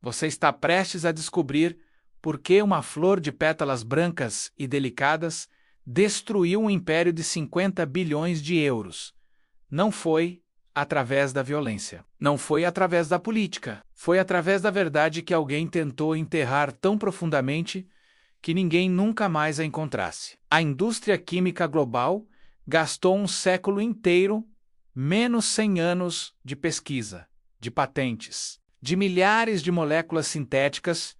Você está prestes a descobrir por que uma flor de pétalas brancas e delicadas destruiu um império de 50 bilhões de euros. Não foi através da violência. Não foi através da política. Foi através da verdade que alguém tentou enterrar tão profundamente que ninguém nunca mais a encontrasse. A indústria química global gastou um século inteiro, menos 100 anos de pesquisa, de patentes, de milhares de moléculas sintéticas,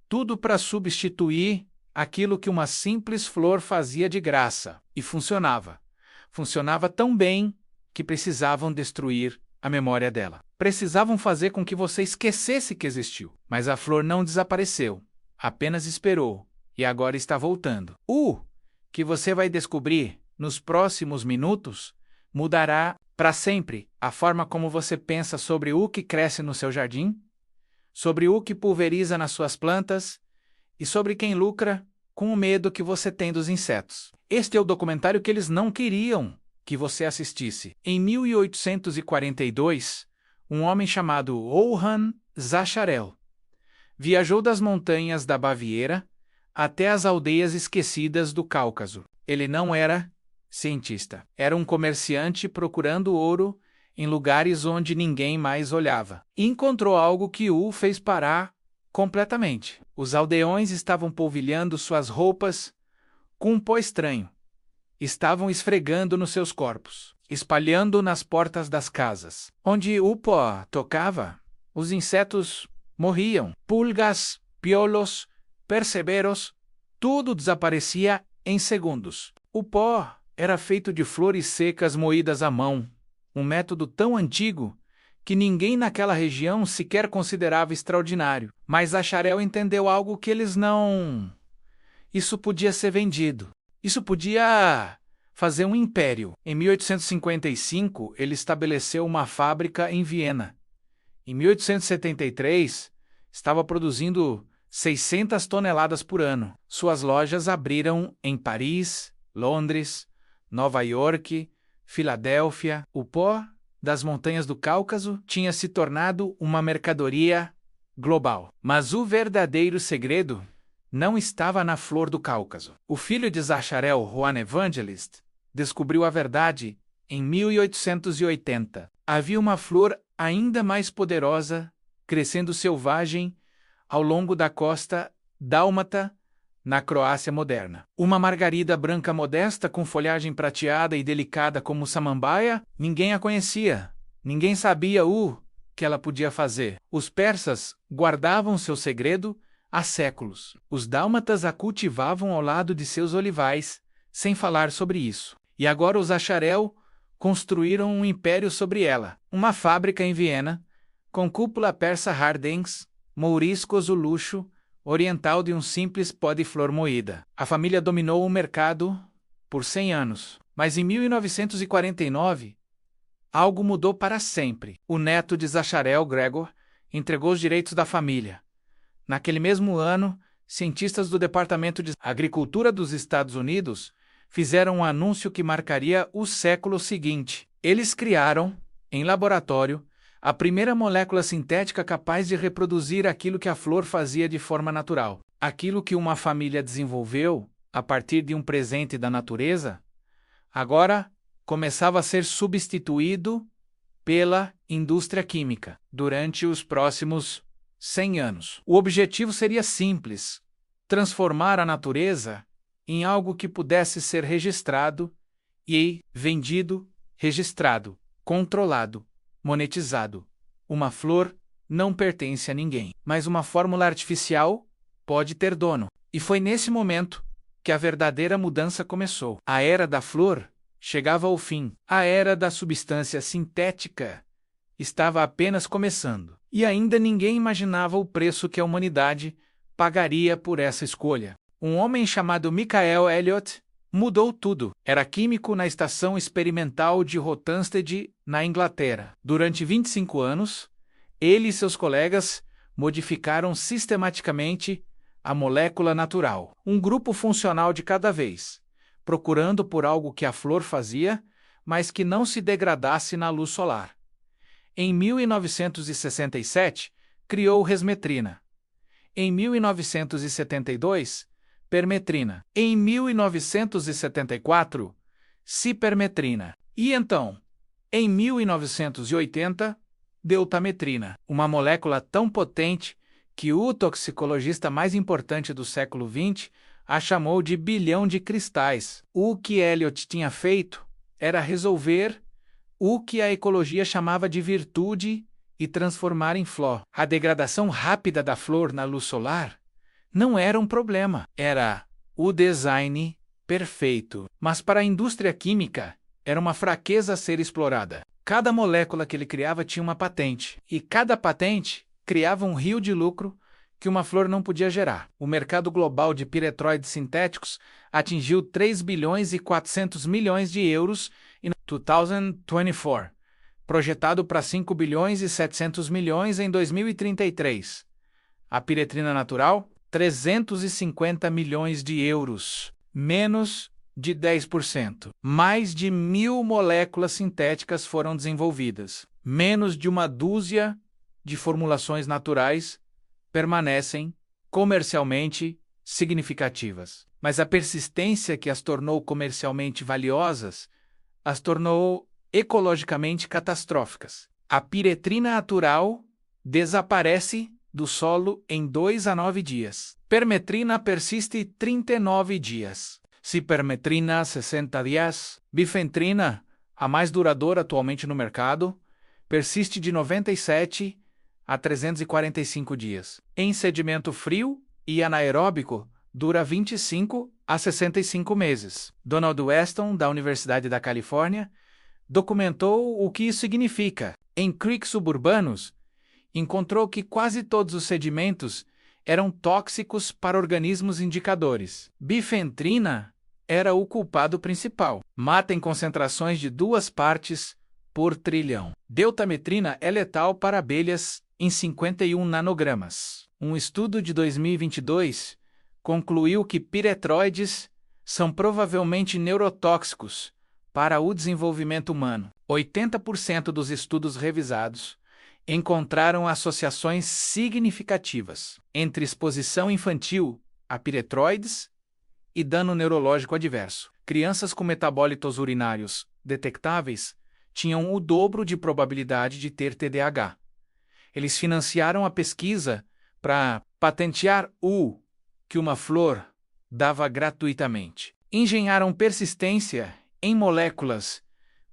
tudo para substituir aquilo que uma simples flor fazia de graça. E funcionava. Funcionava tão bem que precisavam destruir a memória dela. Precisavam fazer com que você esquecesse que existiu. Mas a flor não desapareceu, apenas esperou, e agora está voltando. O que você vai descobrir nos próximos minutos mudará para sempre a forma como você pensa sobre o que cresce no seu jardim, sobre o que pulveriza nas suas plantas e sobre quem lucra com o medo que você tem dos insetos. Este é o documentário que eles não queriam que você assistisse. Em 1842, um homem chamado Johann Zacharel viajou das montanhas da Baviera até as aldeias esquecidas do Cáucaso. Ele não era cientista. Era um comerciante procurando ouro em lugares onde ninguém mais olhava. E encontrou algo que o fez parar completamente. Os aldeões estavam polvilhando suas roupas com um pó estranho. Estavam esfregando nos seus corpos, espalhando nas portas das casas. Onde o pó tocava, os insetos morriam. Pulgas, piolos, perceberos, tudo desaparecia em segundos. O pó era feito de flores secas moídas à mão, um método tão antigo que ninguém naquela região sequer considerava extraordinário. Mas Zacharel entendeu algo que eles não... Isso podia ser vendido. Isso podia fazer um império. Em 1855, ele estabeleceu uma fábrica em Viena. Em 1873, estava produzindo 600 toneladas por ano. Suas lojas abriram em Paris, Londres, Nova York, Filadélfia. O pó das montanhas do Cáucaso tinha se tornado uma mercadoria global. Mas o verdadeiro segredo não estava na flor do Cáucaso. O filho de Zacharel, Juan Evangelist, descobriu a verdade em 1880. Havia uma flor ainda mais poderosa, crescendo selvagem ao longo da costa dálmata, na Croácia moderna. Uma margarida branca modesta com folhagem prateada e delicada como samambaia, ninguém a conhecia. Ninguém sabia o que ela podia fazer. Os persas guardavam seu segredo há séculos. Os dálmatas a cultivavam ao lado de seus olivais, sem falar sobre isso. E agora os Zacharel construíram um império sobre ela. Uma fábrica em Viena, com cúpula persa Hardens, mouriscos o luxo oriental de um simples pó de flor moída. A família dominou o mercado por 100 anos. Mas em 1949, algo mudou para sempre. O neto de Zacharel, Gregor, entregou os direitos da família. Naquele mesmo ano, cientistas do Departamento de Agricultura dos Estados Unidos fizeram um anúncio que marcaria o século seguinte. Eles criaram, em laboratório, a primeira molécula sintética capaz de reproduzir aquilo que a flor fazia de forma natural. Aquilo que uma família desenvolveu, a partir de um presente da natureza, agora começava a ser substituído pela indústria química durante os próximos 100 anos. O objetivo seria simples: transformar a natureza em algo que pudesse ser registrado e vendido, registrado, controlado, monetizado. Uma flor não pertence a ninguém, mas uma fórmula artificial pode ter dono. E foi nesse momento que a verdadeira mudança começou. A era da flor chegava ao fim. A era da substância sintética estava apenas começando. E ainda ninguém imaginava o preço que a humanidade pagaria por essa escolha. Um homem chamado Michael Elliott mudou tudo. Era químico na estação experimental de Rothamsted, na Inglaterra. Durante 25 anos, ele e seus colegas modificaram sistematicamente a molécula natural, um grupo funcional de cada vez, procurando por algo que a flor fazia, mas que não se degradasse na luz solar. Em 1967, criou resmetrina. Em 1972, permetrina. Em 1974, cipermetrina. E então, em 1980, deutametrina, uma molécula tão potente que o toxicologista mais importante do século XX a chamou de bilhão de cristais. O que Elliot tinha feito era resolver o que a ecologia chamava de virtude e transformar em flor. A degradação rápida da flor na luz solar não era um problema, era o design perfeito. Mas para a indústria química, era uma fraqueza a ser explorada. Cada molécula que ele criava tinha uma patente, e cada patente criava um rio de lucro que uma flor não podia gerar. O mercado global de piretroides sintéticos atingiu 3 bilhões e 400 milhões de euros em 2024, projetado para 5 bilhões e 700 milhões em 2033. A piretrina natural, 350 milhões de euros, menos de 10%. Mais de 1.000 moléculas sintéticas foram desenvolvidas. Menos de uma dúzia de formulações naturais permanecem comercialmente significativas. Mas a persistência que as tornou comercialmente valiosas as tornou ecologicamente catastróficas. A piretrina natural desaparece do solo em 2 a 9 dias. Permetrina persiste 39 dias. Cipermetrina, 60 dias. Bifentrina, a mais duradoura atualmente no mercado, persiste de 97 a 345 dias. Em sedimento frio e anaeróbico, dura 25 a 65 meses. Donald Weston, da Universidade da Califórnia, documentou o que isso significa. Em creeks suburbanos, encontrou que quase todos os sedimentos eram tóxicos para organismos indicadores. Bifentrina era o culpado principal. Mata em concentrações de 2 partes por trilhão. Deutametrina é letal para abelhas em 51 nanogramas. Um estudo de 2022 concluiu que piretroides são provavelmente neurotóxicos para o desenvolvimento humano. 80% dos estudos revisados encontraram associações significativas entre exposição infantil a piretroides e dano neurológico adverso. Crianças com metabólitos urinários detectáveis tinham o dobro de probabilidade de ter TDAH. Eles financiaram a pesquisa para patentear o que uma flor dava gratuitamente. Engenharam persistência em moléculas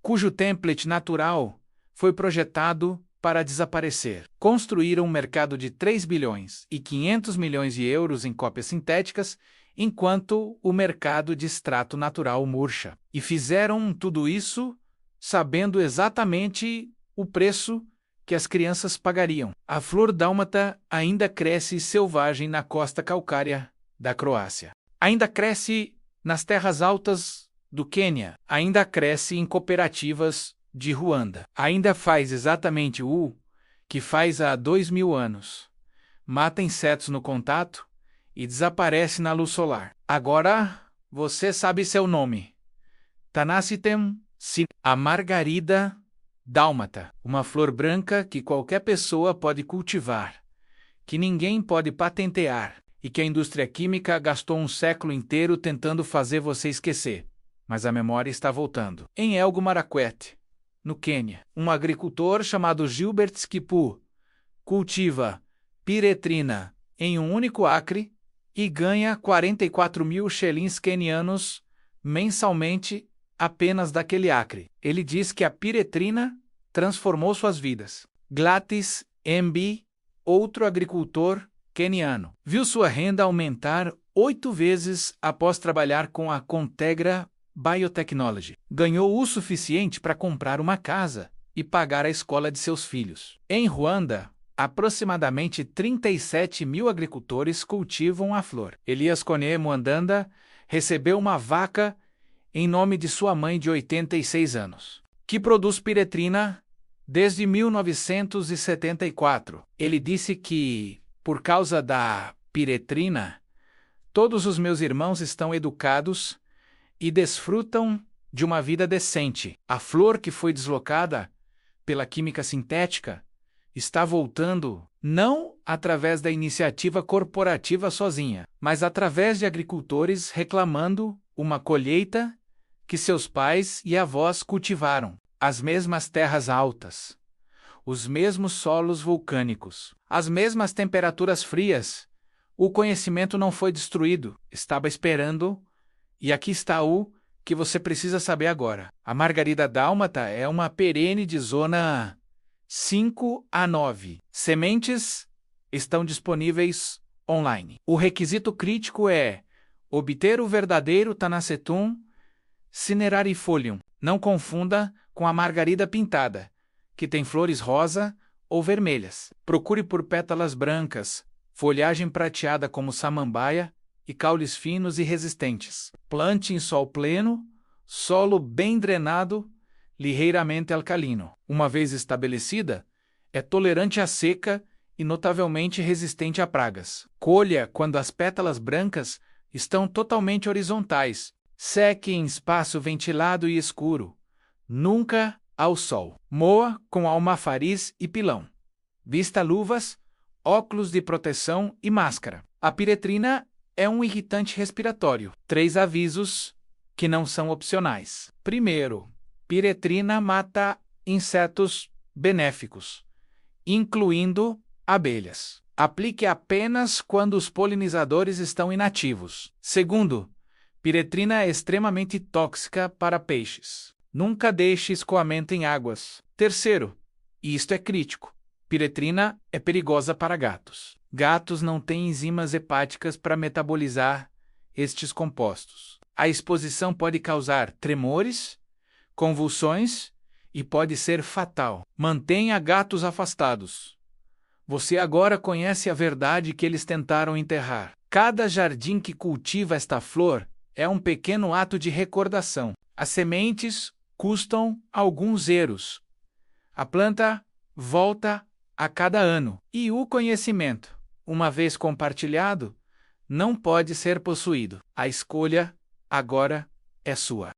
cujo template natural foi projetado para desaparecer. Construíram um mercado de 3 bilhões e 500 milhões de euros em cópias sintéticas, enquanto o mercado de extrato natural murcha. E fizeram tudo isso sabendo exatamente o preço que as crianças pagariam. A flor dálmata ainda cresce selvagem na costa calcária da Croácia. Ainda cresce nas terras altas do Quênia. Ainda cresce em cooperativas de Ruanda. Ainda faz exatamente o que faz há 2.000 anos. Mata insetos no contato e desaparece na luz solar. Agora você sabe seu nome. Tanacitem sin, a margarida dálmata, uma flor branca que qualquer pessoa pode cultivar, que ninguém pode patentear e que a indústria química gastou um século inteiro tentando fazer você esquecer. Mas a memória está voltando. Em Elgo Marakwet, no Quênia, um agricultor chamado Gilbert Skipu cultiva piretrina em um único acre e ganha 44.000 shillings quenianos mensalmente apenas daquele acre. Ele diz que a piretrina transformou suas vidas. Gladys MB, outro agricultor queniano, viu sua renda aumentar 8 vezes após trabalhar com a Contegra Biotechnology. Ganhou o suficiente para comprar uma casa e pagar a escola de seus filhos. Em Ruanda, aproximadamente 37.000 agricultores cultivam a flor. Elias Kone Mwandanda recebeu uma vaca em nome de sua mãe de 86 anos, que produz piretrina desde 1974. Ele disse que, por causa da piretrina, todos os meus irmãos estão educados e desfrutam de uma vida decente. A flor que foi deslocada pela química sintética está voltando, não através da iniciativa corporativa sozinha, mas através de agricultores reclamando uma colheita que seus pais e avós cultivaram, as mesmas terras altas, os mesmos solos vulcânicos, as mesmas temperaturas frias. O conhecimento não foi destruído, estava esperando, e aqui está o que você precisa saber agora. A margarida dálmata é uma perene de zona 5 a 9. Sementes estão disponíveis online. O requisito crítico é obter o verdadeiro Tanacetum cinerarifolium. Não confunda com a margarida pintada, que tem flores rosa ou vermelhas. Procure por pétalas brancas, folhagem prateada como samambaia e caules finos e resistentes. Plante em sol pleno, solo bem drenado, ligeiramente alcalino. Uma vez estabelecida, é tolerante à seca e notavelmente resistente a pragas. Colha quando as pétalas brancas estão totalmente horizontais. Seque em espaço ventilado e escuro. Nunca ao sol. Moa com almafariz e pilão. Vista luvas, óculos de proteção e máscara. A piretrina é um irritante respiratório. 3 avisos que não são opcionais. Primeiro, piretrina mata insetos benéficos, incluindo abelhas. Aplique apenas quando os polinizadores estão inativos. Segundo, piretrina é extremamente tóxica para peixes. Nunca deixe escoamento em águas. Terceiro, e isto é crítico, piretrina é perigosa para gatos. Gatos não têm enzimas hepáticas para metabolizar estes compostos. A exposição pode causar tremores, convulsões e pode ser fatal. Mantenha gatos afastados. Você agora conhece a verdade que eles tentaram enterrar. Cada jardim que cultiva esta flor é um pequeno ato de recordação. As sementes custam alguns euros. A planta volta a cada ano. E o conhecimento, uma vez compartilhado, não pode ser possuído. A escolha agora é sua.